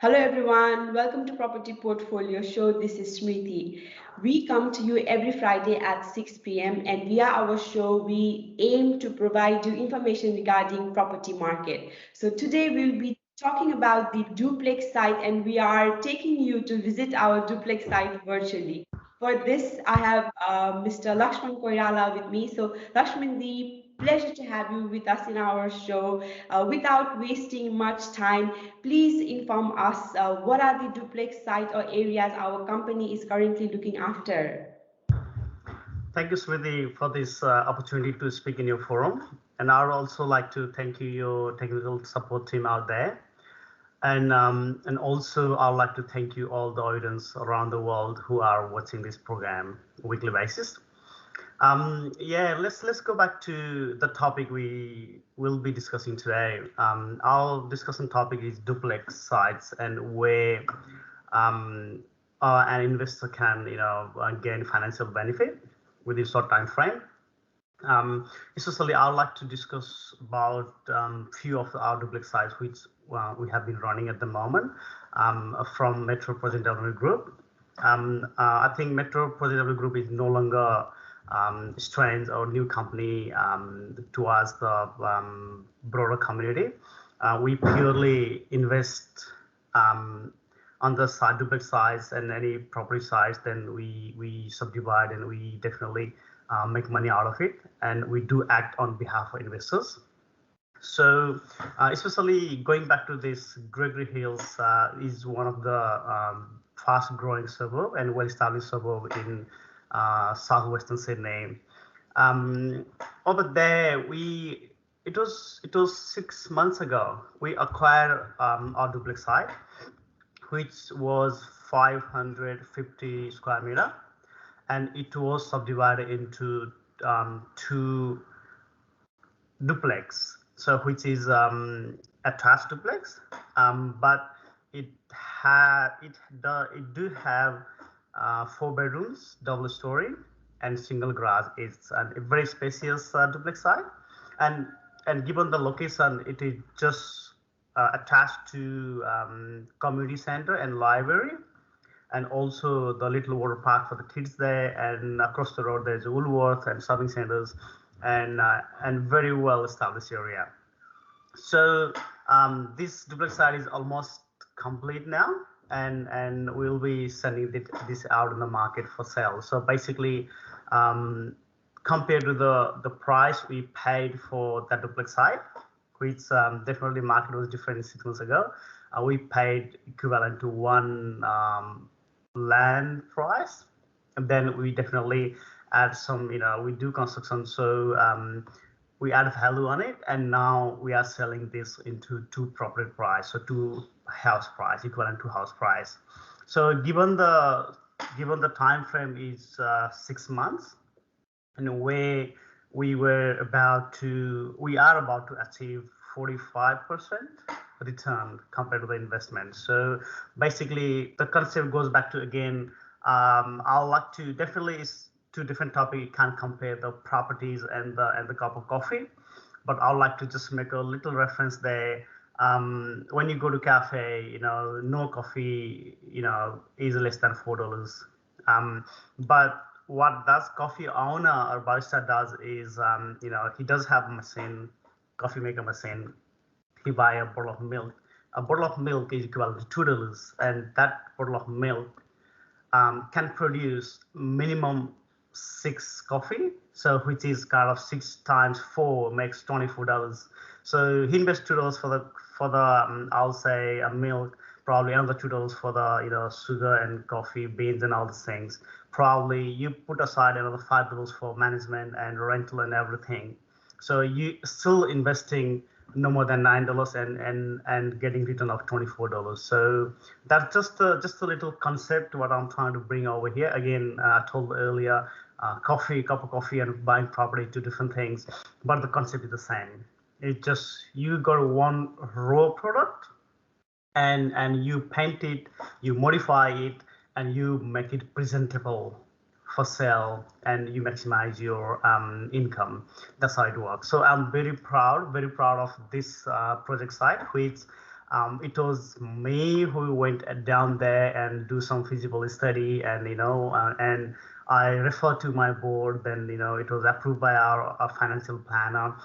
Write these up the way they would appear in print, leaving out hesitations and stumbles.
Hello everyone, welcome to Property Portfolio Show. This is Smriti. We come to you every Friday at 6 p.m. and via our show we aim to provide you information regarding property market. So today we'll be talking about the Duplex site and we are taking you to visit our Duplex site virtually. For this, I have Mr. Laxman Koirala with me. So Laxman, the pleasure to have you with us in our show. Without wasting much time, please inform us what are the duplex site or areas our company is currently looking after. Thank you, Smriti, for this opportunity to speak in your forum. And I would also like to thank you, your technical support team out there. And also I would like to thank you all the audience around the world who are watching this program weekly basis. Yeah, let's go back to the topic we will be discussing today. Our discussion topic is duplex sites and where an investor can, gain financial benefit within short time frame. Especially, I would like to discuss about few of our duplex sites which we have been running at the moment from Metro Project Development Group. I think Metro Project Development Group is no longer strange or new company towards the broader community. We purely invest on the side duplex size and any property size, then we subdivide and we definitely make money out of it, and we do act on behalf of investors. So especially going back to this, Gregory Hills is one of the fast growing suburb and well established suburb in southwestern Sydney. Over there, it was 6 months ago we acquired our duplex site, which was 550 square meter, and it was subdivided into two duplex, so which is attached duplex, but it do have 4 bedrooms, double story, and single garage. It's a very spacious duplex site, and given the location, it is just attached to community center and library, and also the little water park for the kids there. And across the road, there's Woolworth and shopping centers, and very well established area. So this duplex site is almost complete now, and we'll be sending this out in the market for sale. So basically, compared to the price we paid for that duplex site, which definitely market was different 6 months ago, we paid equivalent to one land price, and then we definitely add some, we do construction, so we add value on it, and now we are selling this into two property price, so two house price, equivalent to house price. So given the time frame is 6 months, and where we are about to achieve 45% return compared to the investment. So basically, the concept goes back to, again, I'd like to definitely, is two different topics. You can't compare the properties and the cup of coffee, but I'd like to just make a little reference there. When you go to cafe, no coffee, is less than $4. But what does coffee owner or barista does is, he does have a machine, coffee maker machine. He buy a bottle of milk. A bottle of milk is equivalent to $2, and that bottle of milk can produce minimum 6 coffee, so which is kind of 6 times 4 makes $24. So he invests $2 for the I'll say a milk, probably another $2 for the sugar and coffee beans and all these things. Probably you put aside another $5 for management and rental and everything. So you still investing no more than $9 and getting return of $24. So that's just a little concept what I'm trying to bring over here. Again, I told earlier, cup of coffee and buying property, two different things, but the concept is the same. It just, you got one raw product, and you paint it, you modify it, and you make it presentable for sale, and you maximize your income. That's how it works. So I'm very proud of this project site, which It was me who went down there and do some feasibility study, and and I referred to my board. Then it was approved by our financial planner.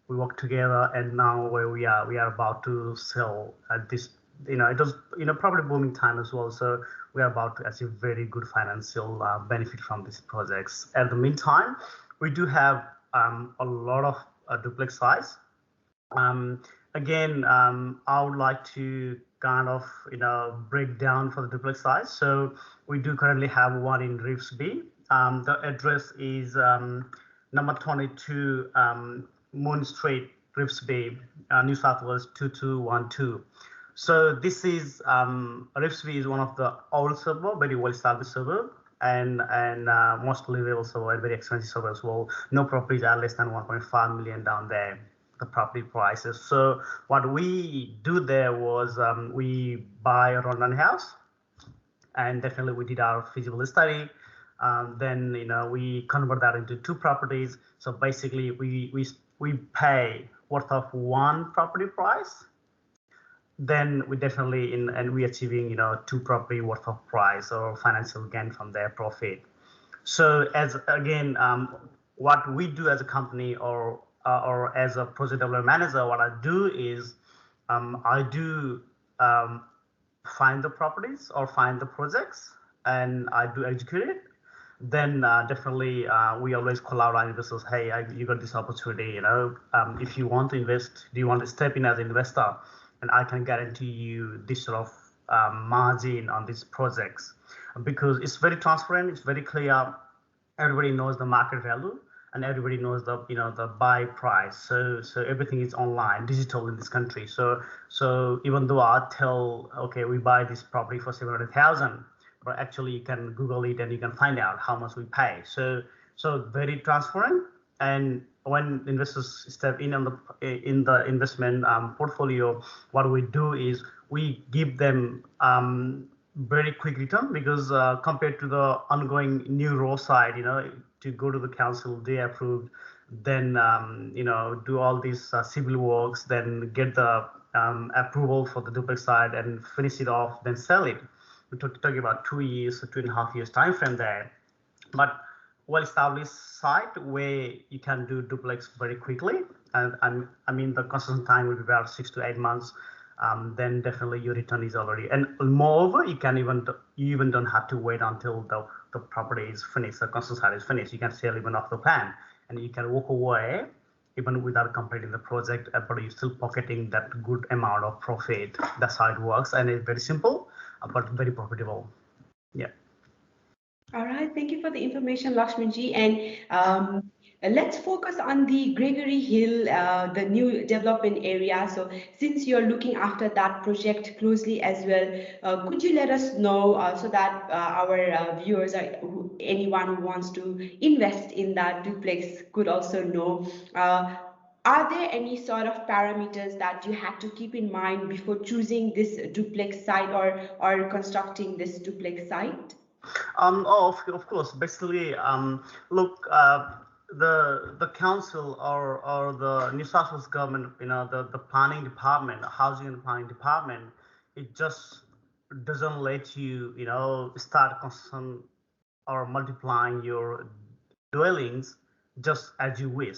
We worked together, and now where we are about to sell this. It was probably booming time as well. So we are about to achieve very good financial benefit from these projects. At the meantime, we do have a lot of duplex sites. um, Again, I would like to kind of break down for the duplex size. So we do currently have one in Rivesby. The address is number 22 Moon Street, Rivesby, New South Wales 2212. So this is Rivesby is one of the old suburb, very well established suburb, and most livable suburb, very expensive suburb as well. No properties are less than 1.5 million down there, the property prices. So what we do there was we buy a rundown house, and definitely we did our feasibility study. Then we convert that into two properties. So basically we pay worth of one property price. Then we definitely and we achieving two property worth of price or financial gain from their profit. So as again, what we do as a company or as a project development manager, what I do is I do find the properties or find the projects, and I do execute it. Then definitely we always call out our investors, hey, you got this opportunity, if you want to invest, do you want to step in as an investor? And I can guarantee you this sort of margin on these projects, because it's very transparent, it's very clear. Everybody knows the market value, and everybody knows the buy price. So everything is online, digital in this country. So even though I tell, okay, we buy this property for 700,000, but actually you can Google it and you can find out how much we pay. So very transparent. And when investors step in on the investment portfolio, what we do is we give them very quick return, because compared to the ongoing new raw side, to go to the council, they approved, then do all these civil works, then get the approval for the duplex side and finish it off, then sell it. We're talking about 2 years, 2.5 years time frame there. But well-established site where you can do duplex very quickly, and I mean the construction time will be about 6 to 8 months. Then definitely your return is already, and moreover, you even don't have to wait until the property is finished, the construction site is finished. You can sell even off the plan, and you can walk away even without completing the project, but you're still pocketing that good amount of profit. That's how it works, and it's very simple, but very profitable. Yeah. All right, thank you for the information, Lakshmanji. And let's focus on the Gregory Hill, the new development area. So, since you're looking after that project closely as well, could you let us know so that our viewers, or anyone who wants to invest in that duplex, could also know? Are there any sort of parameters that you had to keep in mind before choosing this duplex site or constructing this duplex site? Of course. Basically, look, the council or the New South Wales government, the planning department, the housing and planning department, it just doesn't let you, start construction or multiplying your dwellings just as you wish.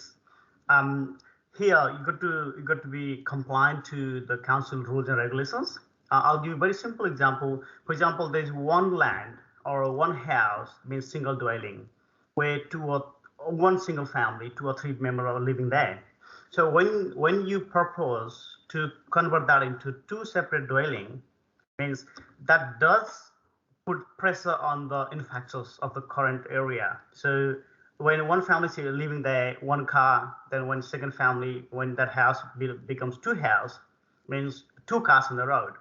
Um, Here you got to be compliant to the council rules and regulations. I'll give you a very simple example. For example, there's one land or one house means single dwelling, where one single family, 2 or 3 members are living there. So when you propose to convert that into two separate dwelling, means that does put pressure on the infrastructures of the current area. So when one family is living there, one car, then when second family, when that house becomes two house, means two cars on the road.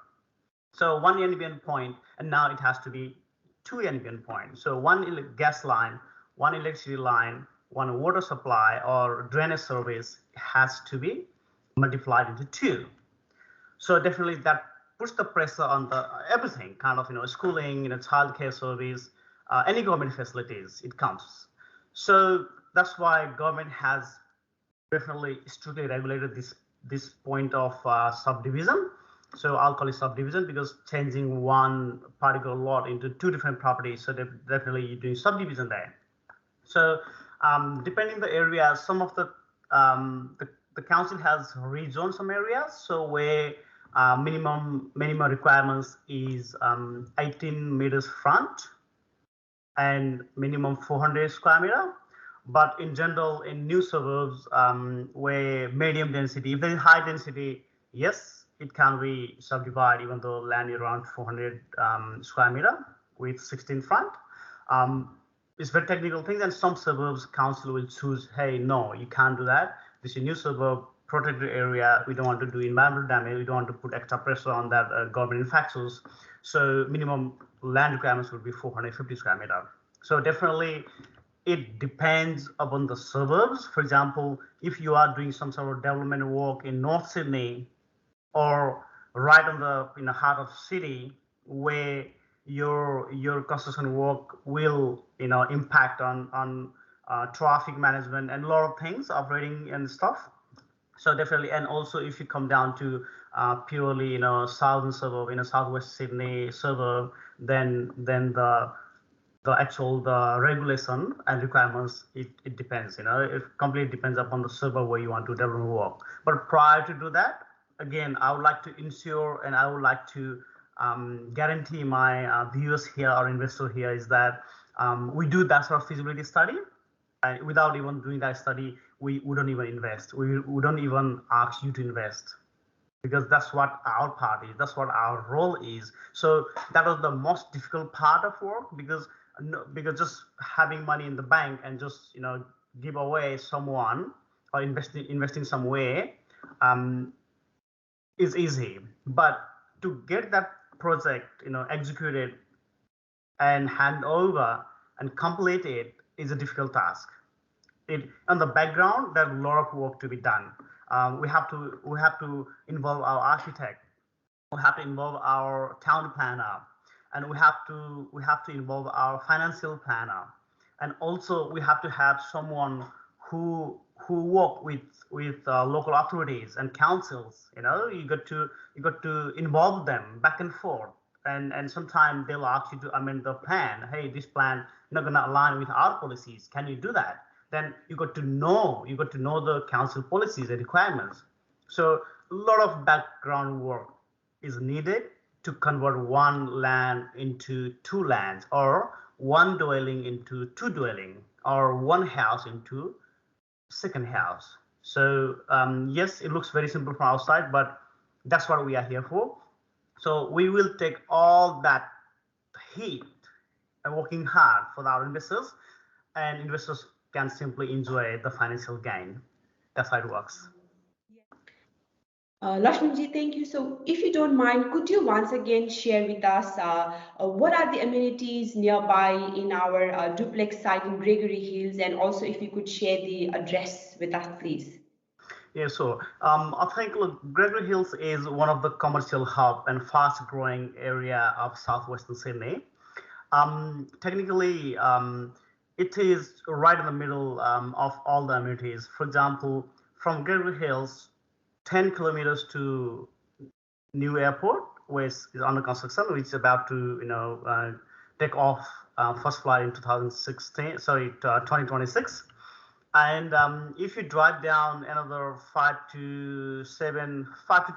So one NBN point, and now it has to be two NBN points. So one gas line, one electricity line, one water supply or drainage service has to be multiplied into two. So definitely that puts the pressure on the everything, kind of schooling, childcare service, any government facilities. It comes. So that's why government has definitely strictly regulated this point of subdivision. So I'll call it subdivision because changing one particular lot into two different properties. So definitely you're doing subdivision there. So depending the area, some of the council has rezoned some areas. So where minimum requirements is 18 meters front and minimum 400 square meter. But in general, in new suburbs where medium density, if there is high density, yes, it can be subdivided even though land is around 400 square meter with 16 front. It's very technical things, and some suburbs council will choose, hey, no, you can't do that. This is a new suburb, protected area. We don't want to do environmental damage. We don't want to put extra pressure on that government infrastructures. So minimum land requirements would be 450 square meter. So definitely it depends upon the suburbs. For example, if you are doing some sort of development work in North Sydney or right on the in the heart of city where your construction work will impact on traffic management and a lot of things operating and stuff. So definitely, and also if you come down to purely southern suburb, southwest Sydney suburb, then the regulation and requirements, it depends. It completely depends upon the suburb where you want to develop work. But prior to do that, again, I would like to ensure and I would like to guarantee my viewers here or investor here is that we do that sort of feasibility study. And without even doing that study, we wouldn't even invest. We don't even ask you to invest because that's what our part is. That's what our role is. So that was the most difficult part of work because just having money in the bank and just give away someone or investing somewhere is easy. But to get that project executed and hand over and complete it is a difficult task. On the background, there's a lot of work to be done. We have to involve our architect. We have to involve our town planner, and we have to involve our financial planner, and also we have to have someone who work with local authorities and councils. You got to involve them back and forth, and sometimes they'll ask you to amend the plan. Hey, this plan not gonna align with our policies. Can you do that? Then you got to know the council policies and requirements. So a lot of background work is needed to convert one land into two lands, or one dwelling into two dwelling, or one house into second house. So yes, it looks very simple from outside, but that's what we are here for. So we will take all that heat and working hard for our investors, and investors can simply enjoy the financial gain. That's how it works. Lakshmanji, thank you. So, if you don't mind, could you once again share with us what are the amenities nearby in our duplex site in Gregory Hills, and also if you could share the address with us, please. Yeah, so I think look, Gregory Hills is one of the commercial hub and fast-growing area of southwestern Sydney. Technically, it is right in the middle of all the amenities. For example, from Gregory Hills, 10 kilometers to new airport, which is under construction, which is about to take off first flight in 2026. And if you drive down another 5 to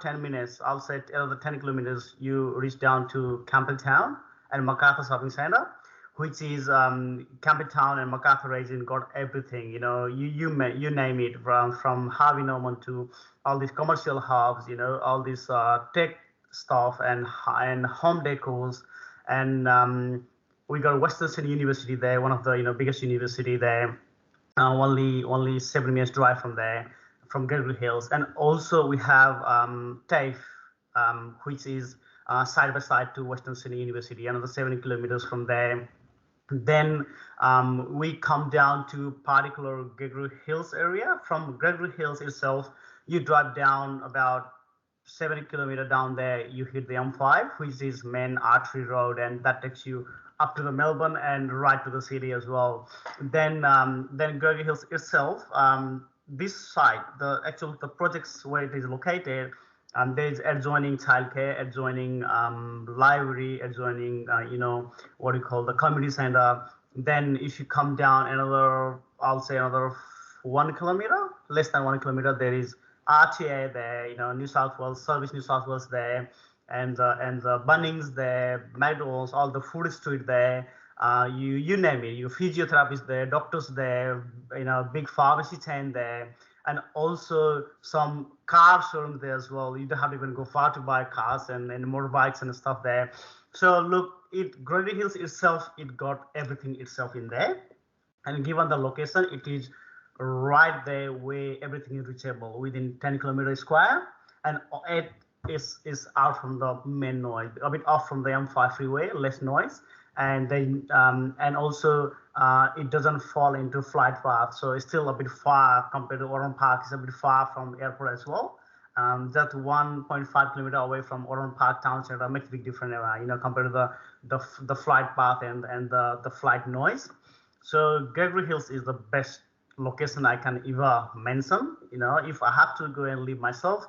10 minutes, I'll say another 10 kilometers, you reach down to Campbelltown and MacArthur Shopping Center, which is Campbelltown and MacArthur region got everything. You name it, from Harvey Norman to all these commercial hubs, all this tech stuff and home decors, and we got Western Sydney University there, one of the biggest university there. Only 7 minutes drive from there, from Gregory Hills, and also we have TAFE, which is side by side to Western Sydney University, another 70 kilometers from there. Then we come down to particular Gregory Hills area. From Gregory Hills itself, you drive down about 70 kilometers down there, you hit the M5, which is main artery road, and that takes you up to the Melbourne and right to the city as well. Then Gregory Hills itself, this site, the projects where it is located, There's adjoining childcare, adjoining library, adjoining what do you call the community center. Then if you come down another, I'll say another 1 kilometer, less than 1 kilometer, there is RTA there, New South Wales Service, New South Wales there, and the Bunnings there, McDonald's, all the food street there. You name it. Your physiotherapists there, doctors there, big pharmacy chain there, and also some car showrooms there as well. You don't have to even go far to buy cars and motorbikes and stuff there. So look, Gregory Hills itself, it got everything itself in there, and given the location, it is right there where everything is reachable within 10 kilometers square, and it is out from the main noise, a bit off from the M5 freeway, less noise, and then and also it doesn't fall into flight path, so it's still a bit far compared to Oran Park. It's a bit far from airport as well. Just 1.5 kilometer away from Oran Park town center makes a big difference, compared to the flight path and the flight noise. So Gregory Hills is the best location I can ever mention. If I have to go and live myself,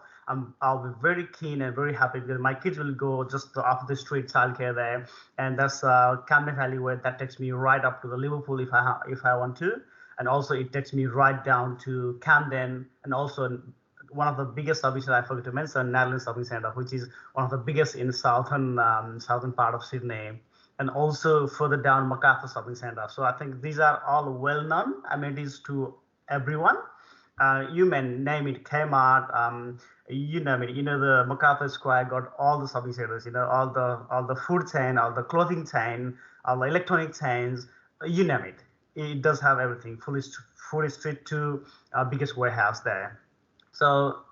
I'll be very keen and very happy because my kids will go just off the street childcare there, and that's Camden Valley where that takes me right up to the Liverpool if I want to, and also it takes me right down to Camden, and also one of the biggest services I forgot to mention, Netherlands Shopping Centre, which is one of the biggest in southern part of Sydney, and also further down MacArthur Shopping Centre. So I think these are all well-known amenities to everyone. You may name it Kmart, you name it. The MacArthur Square got all the shopping centers, all the food chain, all the clothing chain, all the electronic chains, you name it. It does have everything, fully street to biggest warehouse there. So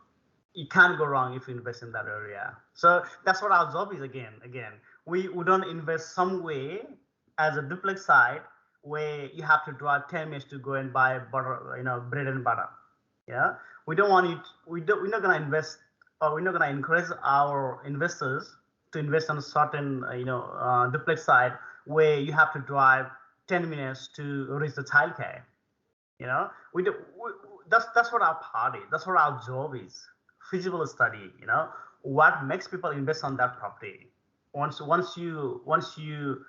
you can't go wrong if you invest in that area. So that's what our job is. Again, we don't invest somewhere as a duplex site where you have to drive 10 minutes to go and buy butter, bread and butter. Yeah, we don't want it. We're not gonna invest, or we're not gonna encourage our investors to invest on a certain, duplex site where you have to drive 10 minutes to reach the childcare. We do. That's what our part is. That's what our job is. Feasible study. What makes people invest on that property. Once you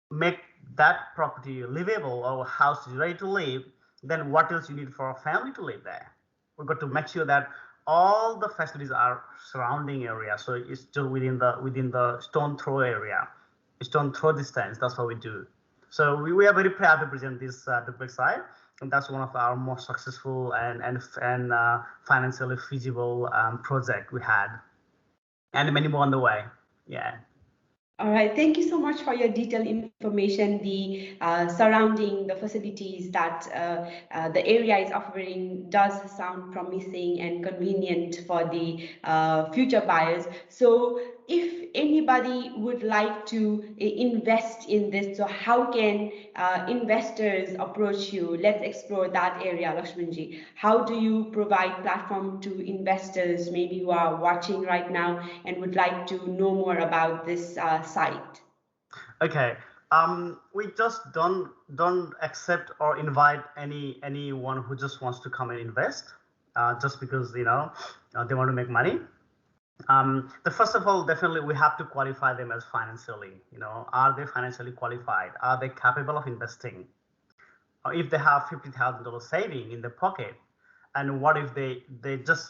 make that property livable or house is ready to live, then what else you need for a family to live there? We've got to make sure that all the facilities are surrounding area, so it's still within the stone throw area, stone throw distance. That's what we do. So we are very proud to present this duplex site, and that's one of our most successful and financially feasible project we had, and many more on the way. Yeah. All right, thank you so much for your detailed information. The surrounding the facilities that the area is offering does sound promising and convenient for the future buyers. So if anybody would like to invest in this, so how can investors approach you? Let's explore that area, Laxmanji. How do you provide platform to investors maybe who are watching right now and would like to know more about this site? Okay. We just don't accept or invite anyone who just wants to come and invest, just because they want to make money. The first of all, definitely we have to qualify them as financially. Are they financially qualified? Are they capable of investing? Or if they have $50,000 saving in their pocket, and what if they just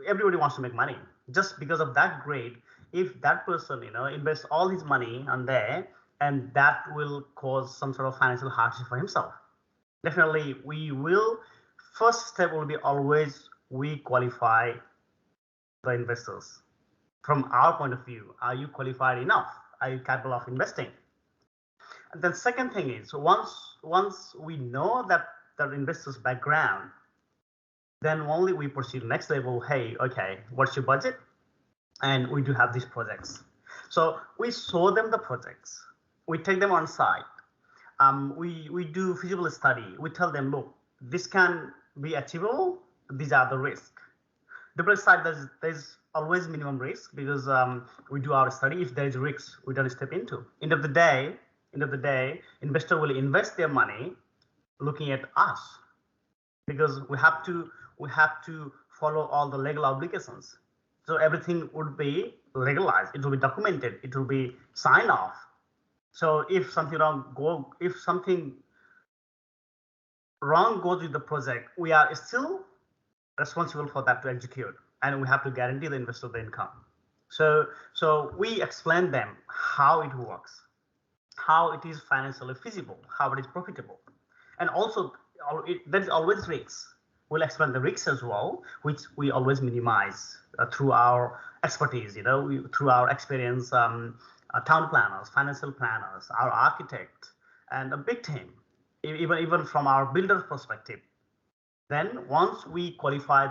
everybody wants to make money. Just because of that grade, if that person invests all his money on there, and that will cause some sort of financial hardship for himself, definitely we will. First step will be always we qualify the investors. From our point of view, are you qualified enough? Are you capable of investing? And then second thing is, once we know that the investor's background, then only we proceed next level. Hey, okay, what's your budget? And we do have these projects. So we show them the projects. We take them on site. We do feasibility study. We tell them, look, this can be achievable. These are the risks. Duplex side, there's always minimum risk because we do our study. If there is risks, we don't step into. End of the day, investor will invest their money looking at us, because we have to follow all the legal obligations. So everything would be legalized. It will be documented. It will be signed off. So if something wrong goes with the project, we are still responsible for that to execute, and we have to guarantee the investor the income. So we explain them how it works, how it is financially feasible, how it is profitable, and also there's always risks. We'll explain the risks as well, which we always minimize through our expertise, through our experience, town planners, financial planners, our architect, and a big team, even from our builder perspective. Then once we qualify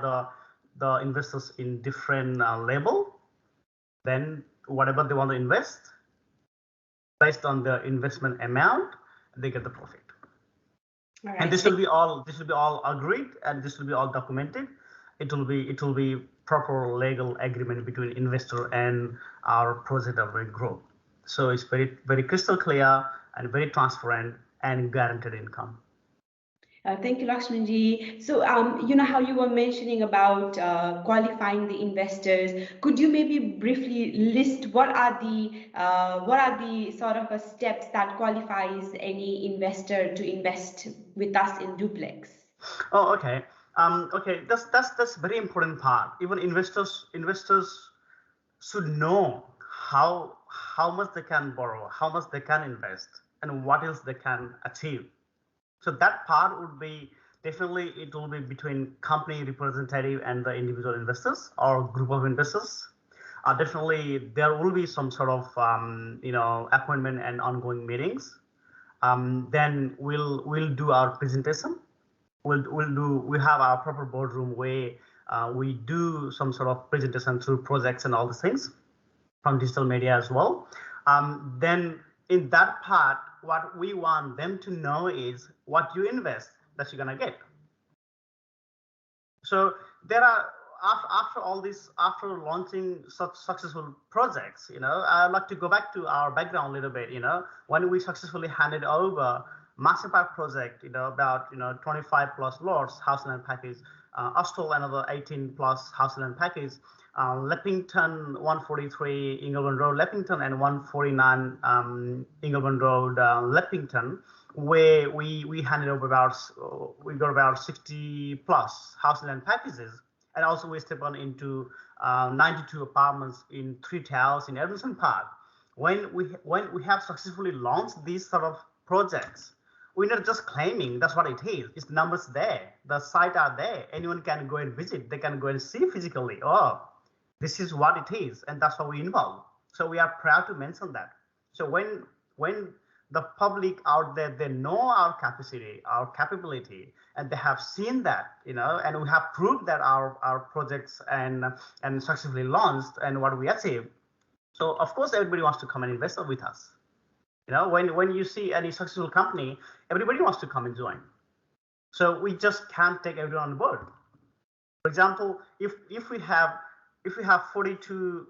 the investors in different level, then whatever they want to invest, based on the investment amount, they get the profit. Right. And this will be all agreed, and this will be all documented. It will be proper legal agreement between investor and our project development group. So it's very, very crystal clear and very transparent and guaranteed income. Thank you, Laxman. So, you know how you were mentioning about qualifying the investors. Could you maybe briefly list what are the sort of steps that qualifies any investor to invest with us in Duplex? Oh, okay. Okay, that's very important part. Even investors should know how much they can borrow, how much they can invest, and what else they can achieve. So that part would be definitely, it will be between company representative and the individual investors or group of investors. Definitely there will be some sort of appointment and ongoing meetings. Then we'll do our presentation. We have our proper boardroom where we do some sort of presentation through projects and all these things from digital media as well. Then in that part, what we want them to know is what you invest that you're gonna get. So there are, after all this, after launching such successful projects, I'd like to go back to our background a little bit. When we successfully handed over Master Park project, about 25 plus lots, house land package, Austral another 18 plus house land package, Leppington 143 Ingleburn Road, Leppington, and 149 Ingleburn Road, Leppington, where we handed over we got about 60 plus house land packages, and also we stepped on into 92 apartments in 3 towers in Edmondson Park. When we have successfully launched these sort of projects, we're not just claiming that's what it is. It's numbers there. The site are there. Anyone can go and visit. They can go and see physically. Oh, this is what it is, and that's how we involve. So we are proud to mention that. So when the public out there, they know our capacity, our capability, and they have seen that, and we have proved that our projects and successfully launched and what we achieved. So of course everybody wants to come and invest with us. When you see any successful company, everybody wants to come and join. So we just can't take everyone on board. For example, if we have 42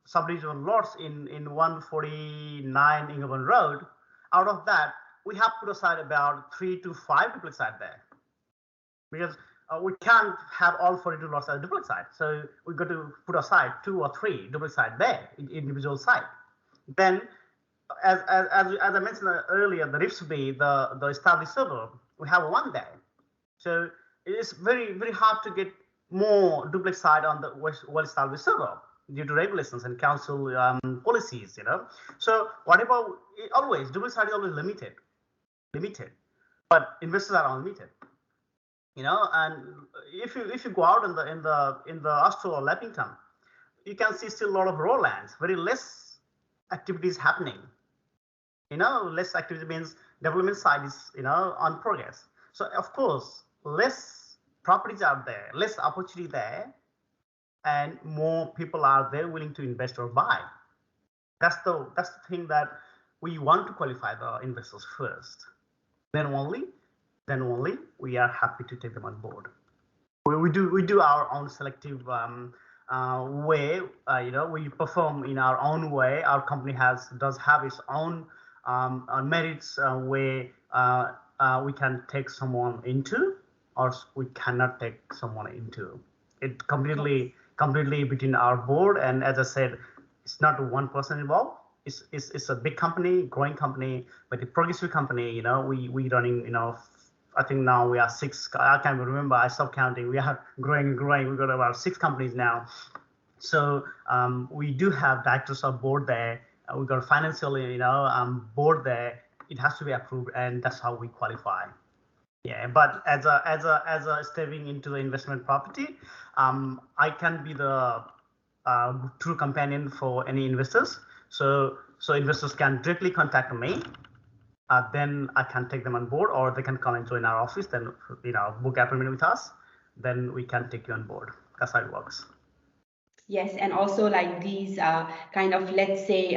subdivision lots in 149 Ingleburn Road, out of that we have put aside about 3 to 5 duplex sites there, because we can't have all 42 lots as duplex sites. So we got to put aside 2 or 3 duplex sites there in individual site. Then as I mentioned earlier, the Ripsby, the established suburb, we have 1 there. So it is very, very hard to get more duplex site on the well-established suburb due to regulations and council policies. So whatever, duplex site is always limited, but investors are unlimited. And if you go out in the Austral or Leppington, you can see still a lot of raw lands, very less activities happening. Less activity means development side is on progress. So of course, less properties are there, less opportunity there, and more people are there willing to invest or buy. That's the thing that we want to qualify the investors first. Then only we are happy to take them on board. We do our own selective way. We perform in our own way. Our company does have its own merits where we can take someone into, or we cannot take someone into. It completely completely between our board. And as I said, it's not one person involved. It's a big company, growing company, but a progressive company. We running. I think now we are six. I can't remember. I stopped counting. We are growing and growing. We've got about six companies now. So we do have directors of board there. We've got a financial, board there. It has to be approved, and that's how we qualify. Yeah, but as a stepping into the investment property, I can be the true companion for any investors. So investors can directly contact me. Then I can take them on board, or they can come and join our office. Then book appointment with us. Then we can take you on board. That's how it works. Yes, and also like these kind of, let's say,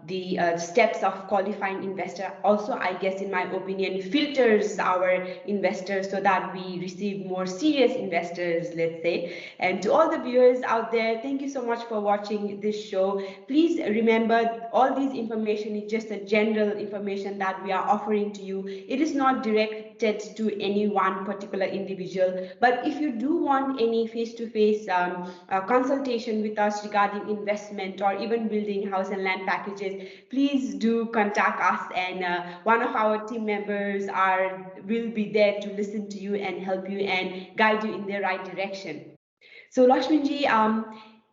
the steps of qualifying investor also, I guess, in my opinion, filters our investors so that we receive more serious investors, let's say. And to all the viewers out there, thank you so much for watching this show. Please remember, all these information is just a general information that we are offering to you. It is not directed to any one particular individual, but if you do want any face-to-face consultation with us regarding investment or even building house and land packages, please do contact us, and one of our team members will be there to listen to you and help you and guide you in the right direction. So Lakshmanji,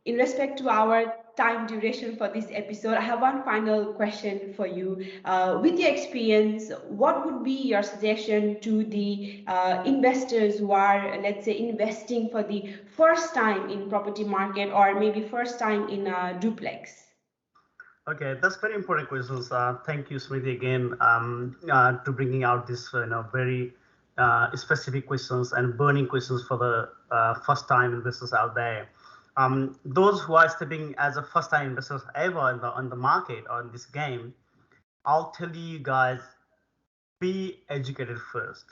in respect to our time duration for this episode, I have one final question for you. With your experience, what would be your suggestion to the investors who are, let's say, investing for the first time in property market, or maybe first time in a duplex? Okay, that's very important questions. Thank you, Smriti, again, to bringing out this very specific questions and burning questions for the first-time investors out there. Those who are stepping as a first-time investors ever on the market or in this game, I'll tell you guys, be educated first,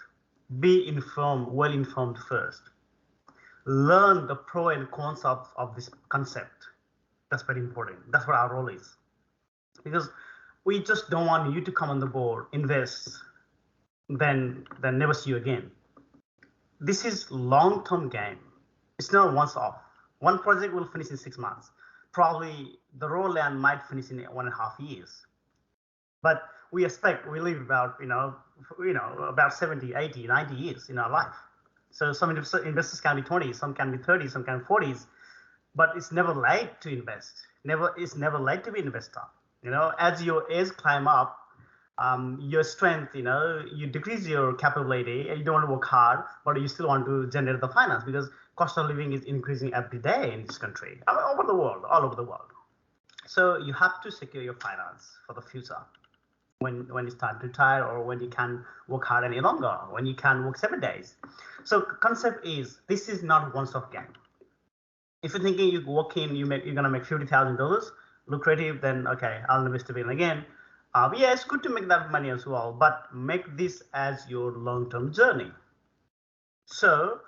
be informed, well informed first. Learn the pro and cons of this concept. That's very important. That's what our role is, because we just don't want you to come on the board, invest, then never see you again. This is long-term game. It's not once off. One project will finish in 6 months. Probably the raw land might finish in 1.5 years. But we live about about 70, 80, 90 years in our life. So some investors can be 20, some can be 30, some can be 40s. But it's never late to invest. It's never late to be an investor. As your age climb up, your strength, you decrease your capability, and you don't want to work hard, but you still want to generate the finance, because cost of living is increasing every day in this country, all over the world. So you have to secure your finance for the future, when it's time to retire, or when you can't work hard any longer, when you can work 7 days. So concept is, this is not one-stop game. If you're thinking you walk in, you're gonna make $50,000 lucrative, then okay, I'll invest a bit again. Yeah, it's good to make that money as well, but make this as your long-term journey. So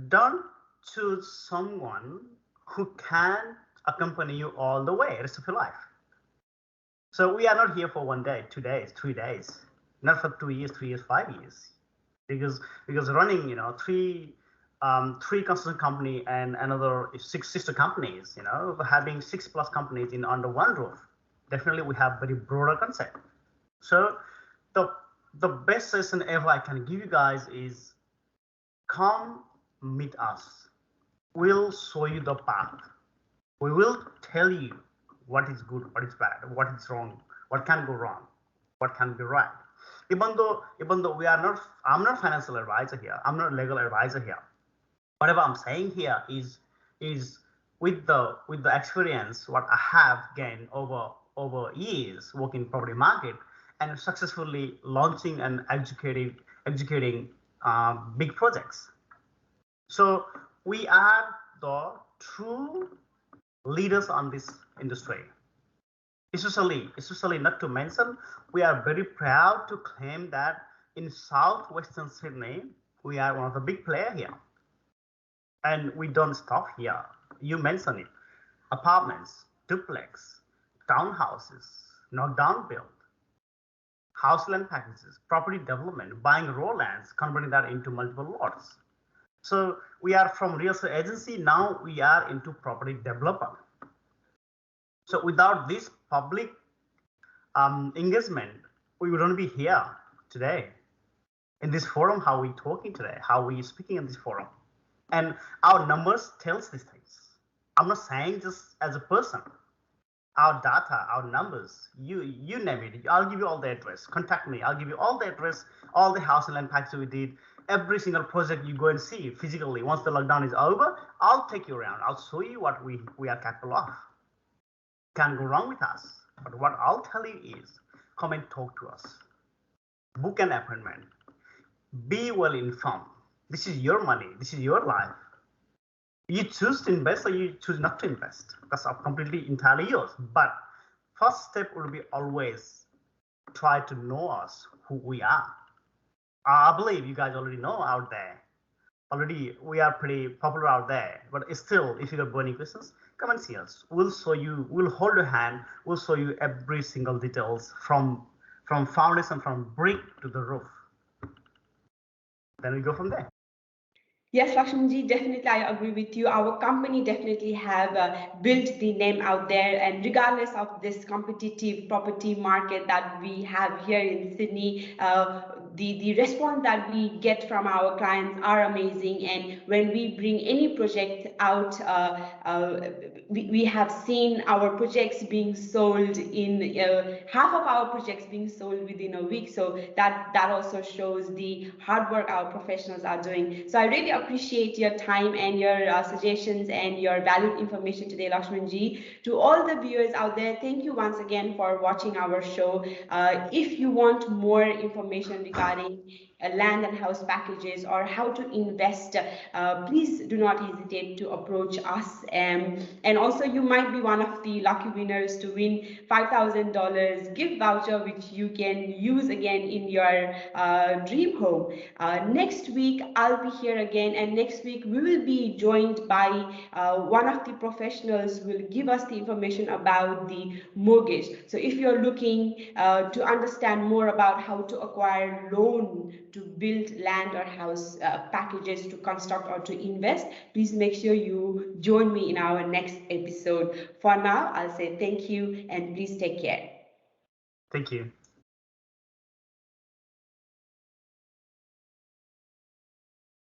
don't choose someone who can accompany you all the way, rest of your life. So we are not here for 1 day, 2 days, 3 days, not for 2 years, 3 years, 5 years, because running three construction company and another 6 sister companies, having 6+ companies in under one roof. Definitely we have very broader concept. So the best session ever I can give you guys is, come meet us. We'll show you the path. We will tell you what is good, what is bad, what is wrong, what can go wrong, what can be right. Even though I'm not financial advisor here, I'm not legal advisor here. Whatever I'm saying here is with the experience what I have gained over years working property market, and successfully launching and executing big projects. So we are the true leaders on this industry. Especially not to mention, we are very proud to claim that in southwestern Sydney, we are one of the big players here. And we don't stop here. You mentioned it. Apartments, duplex, townhouses, knockdown build, house land packages, property development, buying raw lands, converting that into multiple lots. So we are from real estate agency, now we are into property developer. So without this public engagement, we wouldn't be here today in this forum. How we talking today, how we speaking in this forum, and our numbers tells these things. I'm not saying just as a person. Our data, our numbers, you name it. I'll give you all the address. Contact me. I'll give you all the address, all the house and land packages we did, every single project you go and see physically. Once the lockdown is over, I'll take you around. I'll show you what we are capable of. Can't go wrong with us. But what I'll tell you is, come and talk to us. Book an appointment. Be well informed. This is your money. This is your life. You choose to invest or you choose not to invest. That's completely entirely yours. But first step would be always try to know us, who we are. I believe you guys already know out there. Already we are pretty popular out there. But still, if you got burning questions, come and see us. We'll show you, we'll hold your hand, we'll show you every single details from foundation, from brick to the roof. Then we go from there. Yes, Lakshmanji, definitely I agree with you. Our company definitely have built the name out there, and regardless of this competitive property market that we have here in Sydney, the response that we get from our clients are amazing. And when we bring any project out, we have seen our projects being sold in half of our projects being sold within a week. So that also shows the hard work our professionals are doing. So I really appreciate your time and your suggestions and your valued information today, Lakshmanji. To all the viewers out there, thank you once again for watching our show. If you want more information regarding land and house packages or how to invest, please do not hesitate to approach us. And also, you might be one of the lucky winners to win $5,000 gift voucher, which you can use again in your dream home. Next week, I'll be here again, and next week we will be joined by one of the professionals who will give us the information about the mortgage. So if you're looking to understand more about how to acquire loan to build land or house packages to construct or to invest, please make sure you join me in our next episode. For now, I'll say thank you and please take care. Thank you.